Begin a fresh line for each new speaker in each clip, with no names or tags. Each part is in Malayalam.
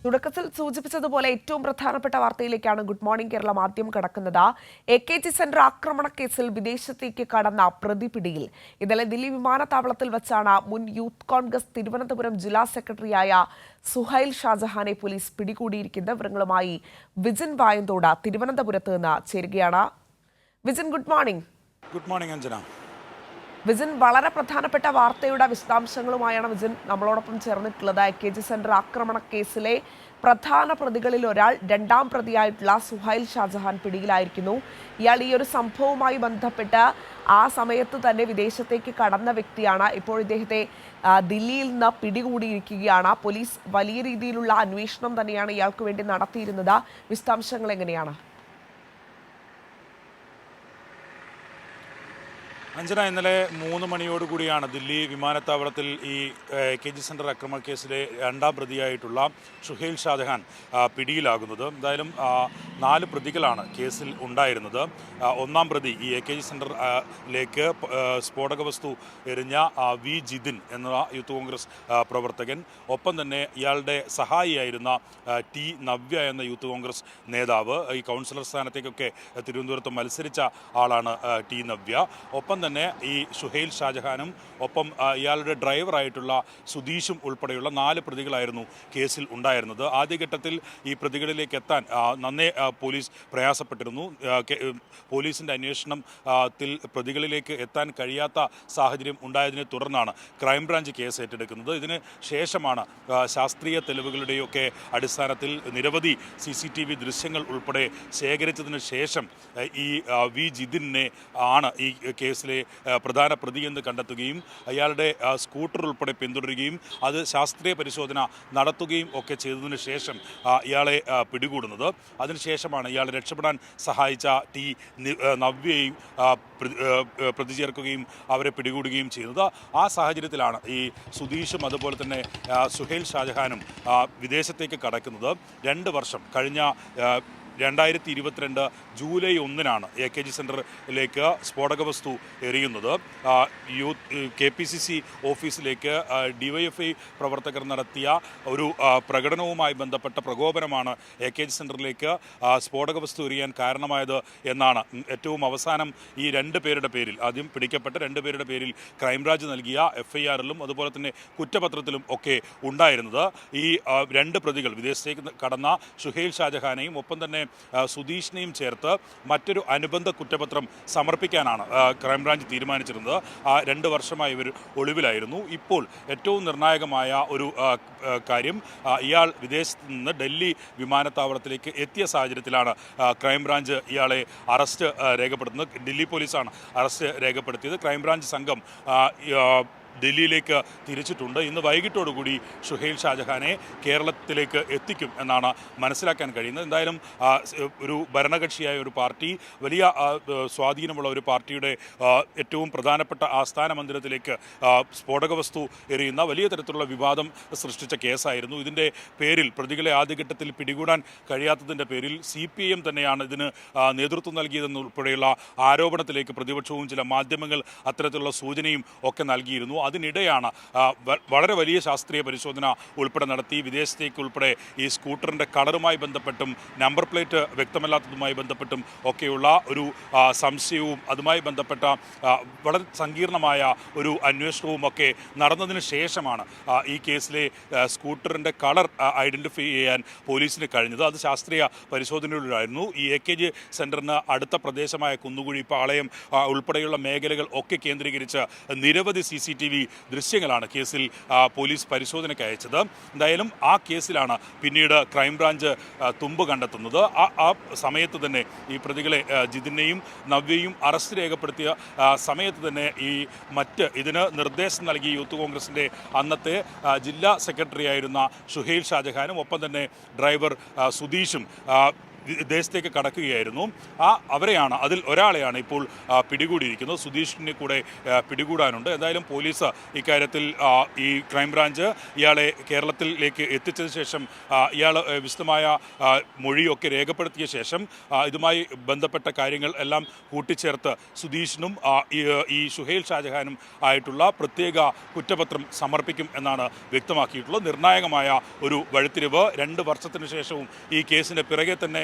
തുടക്കത്തിൽ സൂചിപ്പിച്ചതുപോലെ ഏറ്റവും പ്രധാനപ്പെട്ട വാർത്തയിലേക്കാണ് ഗുഡ് മോർണിംഗ് കേരളം ആദ്യം കടക്കുന്നത്. AKG സെന്റർ ആക്രമണ കേസിൽ വിദേശത്തേക്ക് കടന്ന പ്രതി പിടിയിൽ. ഇന്നലെ ദില്ലി വിമാനത്താവളത്തിൽ വെച്ചാണ് മുൻ യൂത്ത് കോൺഗ്രസ് തിരുവനന്തപുരം ജില്ലാ സെക്രട്ടറിയായ സുഹൈൽ ഷാജഹാനെ പോലീസ് പിടികൂടിയിരിക്കുന്നത്. വിവരങ്ങളുമായി വിജിൻ വായന്തോട് തിരുവനന്തപുരത്ത് നിന്ന് ചേരുകയാണ്. Vijin, good morning.
Good morning Anjana.
Vijin, വളരെ പ്രധാനപ്പെട്ട വാർത്തയുടെ വിശദാംശങ്ങളുമായാണ് വിജിൻ നമ്മളോടൊപ്പം ചേർന്നിട്ടുള്ളത്. AKG സെന്റർ ആക്രമണ കേസിലെ പ്രധാന പ്രതികളിൽ ഒരാൾ, രണ്ടാം പ്രതിയായിട്ടുള്ള സുഹൈൽ ഷാജഹാൻ പിടിയിലായിരിക്കുന്നു. ഇയാൾ ഈ ഒരു സംഭവവുമായി ബന്ധപ്പെട്ട് ആ സമയത്ത് തന്നെ വിദേശത്തേക്ക് കടന്ന വ്യക്തിയാണ്. ഇപ്പോൾ ഇദ്ദേഹത്തെ ദില്ലിയിൽ നിന്ന് പിടികൂടിയിരിക്കുകയാണ്. പോലീസ് വലിയ രീതിയിലുള്ള അന്വേഷണം തന്നെയാണ് ഇയാൾക്ക് വേണ്ടി നടത്തിയിരുന്നത്. വിശദാംശങ്ങൾ എങ്ങനെയാണ്?
അഞ്ജന, ഇന്നലെ 3 മണിയോടുകൂടിയാണ് ദില്ലി വിമാനത്താവളത്തിൽ ഈ AKG സെന്റർ ആക്രമണ കേസിലെ രണ്ടാം പ്രതിയായിട്ടുള്ള സുഹൈൽ ഷാജഹാൻ പിടിയിലാകുന്നത്. എന്തായാലും 4 പ്രതികളാണ് കേസിൽ ഉണ്ടായിരുന്നത്. ഒന്നാം പ്രതി ഈ AKG സെന്ററിലേക്ക് സ്ഫോടക വസ്തു എറിഞ്ഞ വി ജിതിൻ എന്ന യൂത്ത് കോൺഗ്രസ് പ്രവർത്തകൻ, ഒപ്പം തന്നെ ഇയാളുടെ സഹായിയായിരുന്ന ടി നവ്യ എന്ന യൂത്ത് കോൺഗ്രസ് നേതാവ്. ഈ കൗൺസിലർ സ്ഥാനത്തേക്കൊക്കെ തിരുവനന്തപുരത്ത് മത്സരിച്ച ആളാണ് ടി നവ്യ. ഒപ്പം തന്നെ ഈ സുഹൈൽ ഷാജഹാനും ഒപ്പം ഇയാളുടെ ഡ്രൈവറായിട്ടുള്ള സുധീഷും ഉൾപ്പെടെയുള്ള 4 പ്രതികളായിരുന്നു കേസിൽ ഉണ്ടായിരുന്നത്. ആദ്യഘട്ടത്തിൽ ഈ പ്രതികളിലേക്ക് എത്താൻ നന്നേ പോലീസ് പ്രയാസപ്പെട്ടിരുന്നു. പോലീസിൻ്റെ അന്വേഷണത്തിൽ പ്രതികളിലേക്ക് എത്താൻ കഴിയാത്ത സാഹചര്യം ഉണ്ടായതിനെ തുടർന്നാണ് ക്രൈംബ്രാഞ്ച് കേസ് ഏറ്റെടുക്കുന്നത്. ഇതിന് ശേഷമാണ് ശാസ്ത്രീയ തെളിവുകളുടെയൊക്കെ അടിസ്ഥാനത്തിൽ നിരവധി CCTV ദൃശ്യങ്ങൾ ഉൾപ്പെടെ ശേഖരിച്ചതിന് ശേഷം ഈ വി ജിതിനെ ആണ് ഈ കേസിലെ പ്രധാന പ്രതിയെന്ന് കണ്ടെത്തുകയും അയാളുടെ സ്കൂട്ടർ ഉൾപ്പെടെ പിന്തുടരുകയും അത് ശാസ്ത്രീയ പരിശോധന നടത്തുകയും ഒക്കെ ചെയ്തതിനു ശേഷം ഇയാളെ പിടികൂടുന്നത്. അതിനുശേഷമാണ് ഇയാളെ രക്ഷപ്പെടാൻ സഹായിച്ച ടി നവ്യയും പ്രതി ചേർക്കുകയും അവരെ പിടികൂടുകയും ചെയ്യുന്നത്. ആ സാഹചര്യത്തിലാണ് ഈ സുധീഷും അതുപോലെ തന്നെ സുഹൈൽ ഷാജഹാനും വിദേശത്തേക്ക് കടക്കുന്നത്. 2 വർഷം കഴിഞ്ഞ 2022 ജൂലൈ 1-നാണ് AKG സെന്ററിലേക്ക് സ്ഫോടക വസ്തു എറിയുന്നത്. KPCC ഓഫീസിലേക്ക് DYFI പ്രവർത്തകർ നടത്തിയ ഒരു പ്രകടനവുമായി ബന്ധപ്പെട്ട പ്രകോപനമാണ് AKG സെന്ററിലേക്ക് സ്ഫോടക വസ്തു എറിയാൻ കാരണമായത് എന്നാണ് ഏറ്റവും അവസാനം ഈ 2 പേരുടെ പേരിൽ, ആദ്യം പിടിക്കപ്പെട്ട 2 പേരുടെ പേരിൽ ക്രൈംബ്രാഞ്ച് നൽകിയ FIR-ലും അതുപോലെ തന്നെ കുറ്റപത്രത്തിലും ഒക്കെ ഉണ്ടായിരുന്നത്. ഈ 2 പ്രതികൾ വിദേശത്തേക്ക് കടന്ന സുഹൈൽ ഷാജഹാനെയും ഒപ്പം തന്നെ സുധീഷിനെയും ചേർത്ത് മറ്റൊരു അനുബന്ധ കുറ്റപത്രം സമർപ്പിക്കാനാണ് ക്രൈംബ്രാഞ്ച് തീരുമാനിച്ചിരുന്നത്. 2 വർഷമായി ഇവർ ഒളിവിലായിരുന്നു. ഇപ്പോൾ ഏറ്റവും നിർണായകമായ ഒരു കാര്യം, ഇയാൾ വിദേശത്ത് നിന്ന് ഡൽഹി വിമാനത്താവളത്തിലേക്ക് എത്തിയ സാഹചര്യത്തിലാണ് ക്രൈംബ്രാഞ്ച് ഇയാളെ അറസ്റ്റ് രേഖപ്പെടുത്തുന്നത്. ഡൽഹി പോലീസാണ് അറസ്റ്റ് രേഖപ്പെടുത്തിയത്. ക്രൈംബ്രാഞ്ച് സംഘം ഡൽഹിയിലേക്ക് തിരിച്ചിട്ടുണ്ട്. ഇന്ന് വൈകിട്ടോടുകൂടി സുഹൈൽ ഷാജഹാനെ കേരളത്തിലേക്ക് എത്തിക്കും എന്നാണ് മനസ്സിലാക്കാൻ കഴിയുന്നത്. എന്തായാലും ഒരു ഭരണകക്ഷിയായ ഒരു പാർട്ടി, വലിയ സ്വാധീനമുള്ള ഒരു പാർട്ടിയുടെ ഏറ്റവും പ്രധാനപ്പെട്ട ആസ്ഥാന മന്ദിരത്തിലേക്ക് സ്ഫോടക വസ്തു എറിയുന്ന വലിയ തരത്തിലുള്ള വിവാദം സൃഷ്ടിച്ച കേസായിരുന്നു. ഇതിൻ്റെ പേരിൽ പ്രതികളെ ആദ്യഘട്ടത്തിൽ പിടികൂടാൻ കഴിയാത്തതിൻ്റെ പേരിൽ CPIM തന്നെയാണ് ഇതിന് നേതൃത്വം നൽകിയതെന്നുൾപ്പെടെയുള്ള ആരോപണത്തിലേക്ക് പ്രതിപക്ഷവും ചില മാധ്യമങ്ങൾ അത്തരത്തിലുള്ള സൂചനയും ഒക്കെ നൽകിയിരുന്നു. അതിനിടെയാണ് വളരെ വലിയ ശാസ്ത്രീയ പരിശോധന ഉൾപ്പെടെ നടത്തി വിദേശത്തേക്ക് ഉൾപ്പെടെ ഈ സ്കൂട്ടറിൻ്റെ കളറുമായി ബന്ധപ്പെട്ടും നമ്പർ പ്ലേറ്റ് വ്യക്തമല്ലാത്തതുമായി ബന്ധപ്പെട്ടും ഒക്കെയുള്ള ഒരു സംശയവും അതുമായി ബന്ധപ്പെട്ട വളരെ സങ്കീർണമായ ഒരു അന്വേഷണവും ഒക്കെ നടന്നതിന് ശേഷമാണ് ഈ കേസിലെ സ്കൂട്ടറിൻ്റെ കളർ ഐഡൻറ്റിഫൈ ചെയ്യാൻ പോലീസിന് കഴിഞ്ഞത്. അത് ശാസ്ത്രീയ പരിശോധനയിലായിരുന്നു. ഈ AKG സെൻറ്ററിന് അടുത്ത പ്രദേശമായ കുന്നുകുഴി, പാളയം ഉൾപ്പെടെയുള്ള മേഖലകൾ ഒക്കെ കേന്ദ്രീകരിച്ച് നിരവധി CCTV ദൃശ്യങ്ങളാണ് കേസിൽ പോലീസ് പരിശോധനയ്ക്ക് അയച്ചത്. എന്തായാലും ആ കേസിലാണ് പിന്നീട് ക്രൈംബ്രാഞ്ച് തുമ്പ് കണ്ടെത്തുന്നത്. ആ സമയത്ത് തന്നെ ഈ പ്രതികളെ ജിതിനെയും നവ്യയും അറസ്റ്റ് രേഖപ്പെടുത്തിയ സമയത്ത് തന്നെ ഈ ഇതിന് നിർദ്ദേശം നൽകി യൂത്ത് കോൺഗ്രസിൻ്റെ അന്നത്തെ ജില്ലാ സെക്രട്ടറി ആയിരുന്ന സുഹൈൽ ഷാജഹാനും ഒപ്പം തന്നെ ഡ്രൈവർ സുധീഷും വിദേശത്തേക്ക് കടക്കുകയായിരുന്നു. അവരെയാണ് അതിൽ ഒരാളെയാണ് ഇപ്പോൾ പിടികൂടിയിരിക്കുന്നത്. സുധീഷിനെ കൂടെ പിടികൂടാനുണ്ട്. എന്തായാലും പോലീസ് ഇക്കാര്യത്തിൽ ഈ ക്രൈംബ്രാഞ്ച് ഇയാളെ കേരളത്തിലേക്ക് എത്തിച്ചതിന് ശേഷം ഇയാൾ വിശദമായ മൊഴിയൊക്കെ രേഖപ്പെടുത്തിയ ശേഷം ഇതുമായി ബന്ധപ്പെട്ട കാര്യങ്ങൾ എല്ലാം കൂട്ടിച്ചേർത്ത് സുധീഷിനും ഈ ഷുഹൈൽ ഷാജഹാനും ആയിട്ടുള്ള പ്രത്യേക കുറ്റപത്രം സമർപ്പിക്കും എന്നാണ് വ്യക്തമാക്കിയിട്ടുള്ളത്. നിർണായകമായ ഒരു വഴിത്തിരിവ്. 2 വർഷത്തിന് ശേഷവും ഈ കേസിൻ്റെ പിറകെ തന്നെ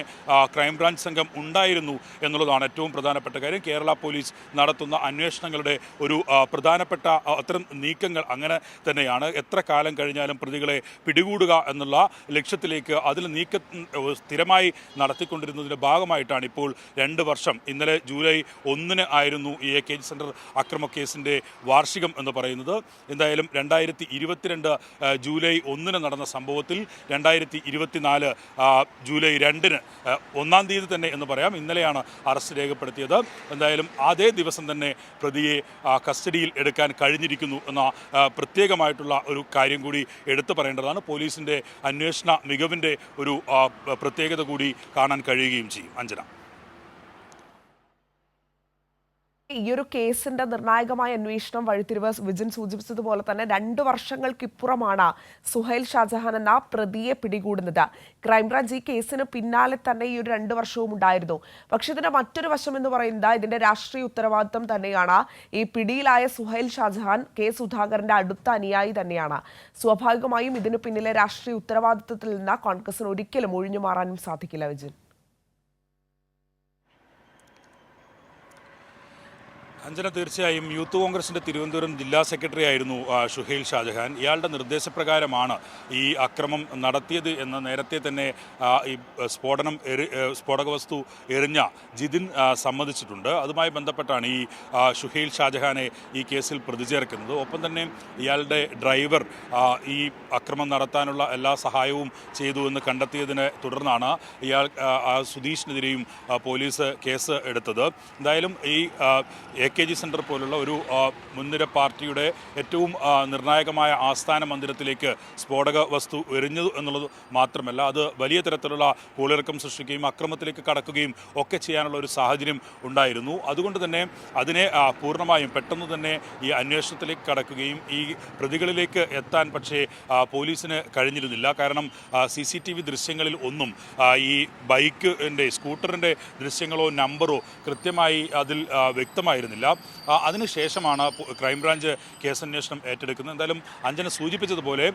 ക്രൈംബ്രാഞ്ച് സംഘം ഉണ്ടായിരുന്നു എന്നുള്ളതാണ് ഏറ്റവും പ്രധാനപ്പെട്ട കാര്യം. കേരള പോലീസ് നടത്തുന്ന അന്വേഷണങ്ങളുടെ ഒരു പ്രധാനപ്പെട്ട അത്തരം നീക്കങ്ങൾ അങ്ങനെ തന്നെയാണ്. എത്ര കാലം കഴിഞ്ഞാലും പ്രതികളെ പിടികൂടുക എന്നുള്ള ലക്ഷ്യത്തിലേക്ക് അതിൽ സ്ഥിരമായി നടത്തിക്കൊണ്ടിരുന്നതിൻ്റെ ഭാഗമായിട്ടാണ് ഇപ്പോൾ 2 വർഷം. ഇന്നലെ ജൂലൈ 1 ആയിരുന്നു ഈ AKG സെൻറ്റർ അക്രമ കേസിൻ്റെ വാർഷികം എന്ന് പറയുന്നത്. എന്തായാലും 2022 ജൂലൈ 1 നടന്ന സംഭവത്തിൽ 2024 ജൂലൈ 2 1-ാം തീയതി തന്നെ എന്ന് പറയാം, ഇന്നലെയാണ് അറസ്റ്റ് രേഖപ്പെടുത്തിയത്. എന്തായാലും അതേ ദിവസം തന്നെ പ്രതിയെ കസ്റ്റഡിയിൽ എടുക്കാൻ കഴിഞ്ഞിരിക്കുന്നു എന്ന പ്രത്യേകമായിട്ടുള്ള ഒരു കാര്യം കൂടി എടുത്തു പറയേണ്ടതാണ്. പോലീസിൻ്റെ അന്വേഷണ മികവിൻ്റെ ഒരു പ്രത്യേകത കൂടി കാണാൻ കഴിയുകയും ചെയ്യും. അഞ്ജന,
ഈ ഒരു കേസിന്റെ നിർണായകമായ അന്വേഷണം വഴിത്തിരിവ് വിജിൻ സൂചിപ്പിച്ചതുപോലെ തന്നെ 2 വർഷങ്ങൾക്കിപ്പുറമാണ് സുഹൈൽ ഷാജഹാൻ എന്ന പ്രതിയെ പിടികൂടുന്നത്. ക്രൈംബ്രാഞ്ച് ഈ കേസിന് പിന്നാലെ തന്നെ ഈ ഒരു 2 വർഷവും ഉണ്ടായിരുന്നു. പക്ഷെ ഇതിന്റെ മറ്റൊരു വശം എന്ന് പറയുന്നത് ഇതിന്റെ രാഷ്ട്രീയ ഉത്തരവാദിത്വം തന്നെയാണ്. ഈ പിടിയിലായ സുഹൈൽ ഷാജഹാൻ കെ സുധാകരന്റെ അടുത്ത അനുയായി തന്നെയാണ്. സ്വാഭാവികമായും ഇതിന് പിന്നിലെ രാഷ്ട്രീയ ഉത്തരവാദിത്വത്തിൽ നിന്ന് കോൺഗ്രസിന് ഒരിക്കലും ഒഴിഞ്ഞു മാറാനും സാധിക്കില്ല. വിജിൻ,
അഞ്ജന, തീർച്ചയായും യൂത്ത് കോൺഗ്രസിൻ്റെ തിരുവനന്തപുരം ജില്ലാ സെക്രട്ടറി ആയിരുന്നു ഷുഹൈൽ ഷാജഹാൻ. ഇയാളുടെ നിർദ്ദേശപ്രകാരമാണ് ഈ അക്രമം നടത്തിയത് എന്ന് നേരത്തെ തന്നെ ഈ സ്ഫോടക വസ്തു എറിഞ്ഞ ജിതിൻ സമ്മതിച്ചിട്ടുണ്ട്. അതുമായി ബന്ധപ്പെട്ടാണ് ഈ ഷുഹൈൽ ഷാജഹാനെ ഈ കേസിൽ പ്രതി ചേർക്കുന്നത്. ഒപ്പം തന്നെ ഇയാളുടെ ഡ്രൈവർ ഈ അക്രമം നടത്താനുള്ള എല്ലാ സഹായവും ചെയ്തു എന്ന് കണ്ടെത്തിയതിനെ തുടർന്നാണ് സുധീഷിനെതിരെയും പോലീസ് കേസ് എടുത്തത്. എന്തായാലും ഈ AKG സെൻറ്റർ പോലുള്ള ഒരു മുൻനിര പാർട്ടിയുടെ ഏറ്റവും നിർണായകമായ ആസ്ഥാന മന്ദിരത്തിലേക്ക് സ്ഫോടക വസ്തു എറിഞ്ഞു എന്നുള്ളത് മാത്രമല്ല, അത് വലിയ തരത്തിലുള്ള കൂളിറക്കം സൃഷ്ടിക്കുകയും അക്രമത്തിലേക്ക് കടക്കുകയും ഒക്കെ ചെയ്യാനുള്ള ഒരു സാഹചര്യം ഉണ്ടായിരുന്നു. അതുകൊണ്ട് തന്നെ അതിനെ പൂർണ്ണമായും പെട്ടെന്ന് തന്നെ ഈ അന്വേഷണത്തിലേക്ക് കടക്കുകയും ഈ പ്രതികളിലേക്ക് എത്താൻ പക്ഷേ പോലീസിന് കഴിഞ്ഞിരുന്നില്ല. കാരണം CCTV ദൃശ്യങ്ങളിൽ ഒന്നും ഈ സ്കൂട്ടറിൻ്റെ ദൃശ്യങ്ങളോ നമ്പറോ കൃത്യമായി അതിൽ വ്യക്തമായിരുന്നില്ല. അതിനുശേഷമാണ് ക്രൈംബ്രാഞ്ച് കേസന്വേഷണം ഏറ്റെടുക്കുന്നത്. എന്തായാലും അഞ്ജന സൂചിപ്പിച്ചതുപോലെ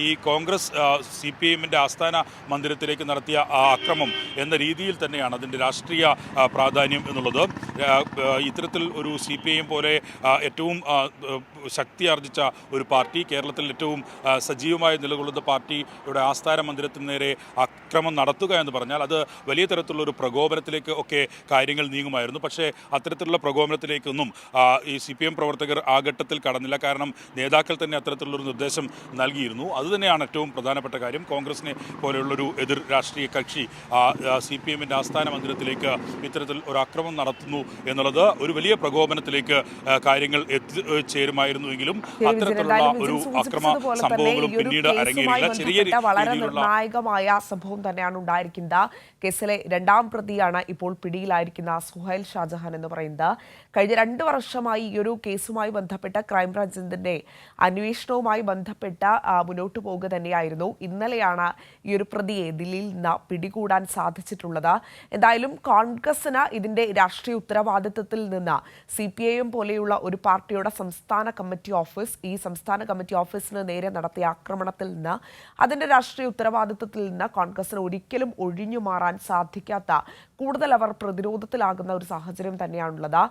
ഈ കോൺഗ്രസ് CPIMൻ്റെ ആസ്ഥാന മന്ദിരത്തിലേക്ക് നടത്തിയ അക്രമം എന്ന രീതിയിൽ തന്നെയാണ് അതിൻ്റെ രാഷ്ട്രീയ പ്രാധാന്യം എന്നുള്ളത്. ഇത്തരത്തിൽ ഒരു CPIM പോലെ ഏറ്റവും ശക്തി ആർജിച്ച ഒരു പാർട്ടി, കേരളത്തിൽ ഏറ്റവും സജീവമായി നിലകൊള്ളുന്ന പാർട്ടിയുടെ ആസ്ഥാന മന്ദിരത്തിന് നേരെ അക്രമം നടത്തുക എന്ന് പറഞ്ഞാൽ അത് വലിയ തരത്തിലുള്ള ഒരു പ്രകോപനത്തിലേക്ക് ഒക്കെ കാര്യങ്ങൾ നീങ്ങുമായിരുന്നു. പക്ഷേ അത്തരത്തിലുള്ള പ്രകോപനത്തിലേക്കൊന്നും ഈ CPM പ്രവർത്തകർ ആ ഘട്ടത്തിൽ കടന്നില്ല. കാരണം നേതാക്കൾ തന്നെ അത്തരത്തിലുള്ളൊരു നിർദ്ദേശം നൽകിയിരുന്നു. അതുതന്നെയാണ് ഏറ്റവും പ്രധാനപ്പെട്ട കാര്യം. കോൺഗ്രസിനെ പോലെയുള്ളൊരു എതിർ രാഷ്ട്രീയ കക്ഷി CPMൻ്റെ ആസ്ഥാന മന്ദിരത്തിലേക്ക് ഇത്തരത്തിൽ ഒരു അക്രമം നടത്തുന്നു എന്നുള്ളത് ഒരു വലിയ പ്രകോപനത്തിലേക്ക് കാര്യങ്ങൾ എത്തിച്ചേരുമായിരുന്നുവെങ്കിലും അത്തരത്തിലുള്ള ഒരു അക്രമ സംഭവങ്ങളും പിന്നീട് അരങ്ങേറിയില്ല. ചെറിയ
വളരെ നിർണായകമായ സംഭവം തന്നെയാണ് ഉണ്ടായിരിക്കുന്നത്. കേസിലെ 2-ാം പ്രതിയാണ് ഇപ്പോൾ പിടിയിലായിരിക്കുന്ന സുഹൈൽ ഷാജഹാൻ എന്ന് പറയുന്നത്. കഴിഞ്ഞ 2 വർഷമായി ഈ ഒരു കേസുമായി ബന്ധപ്പെട്ട ക്രൈംബ്രാഞ്ചിന്റെ അന്വേഷണവുമായി ബന്ധപ്പെട്ട മുന്നോട്ട് പോവുക തന്നെയായിരുന്നു. ഇന്നലെയാണ് ഈ ഒരു പ്രതിയെ ദില്ലിയിൽ നിന്ന് പിടികൂടാൻ സാധിച്ചിട്ടുള്ളത്. എന്തായാലും കോൺഗ്രസിന് ഇതിന്റെ രാഷ്ട്രീയ ഉത്തരവാദിത്വത്തിൽ നിന്ന് CPIM പോലെയുള്ള ഒരു പാർട്ടിയുടെ സംസ്ഥാന കമ്മിറ്റി ഓഫീസിന് നേരെ നടത്തിയ ആക്രമണത്തിൽ നിന്ന് അതിന്റെ രാഷ്ട്രീയ ഉത്തരവാദിത്വത്തിൽ നിന്ന് കോൺഗ്രസിന് ഒരിക്കലും ഒഴിഞ്ഞു മാറാൻ സാധിക്കാത്ത, കൂടുതൽ അവർ പ്രതിരോധത്തിലാകുന്ന ഒരു സാഹചര്യം തന്നെയാണുള്ളത്.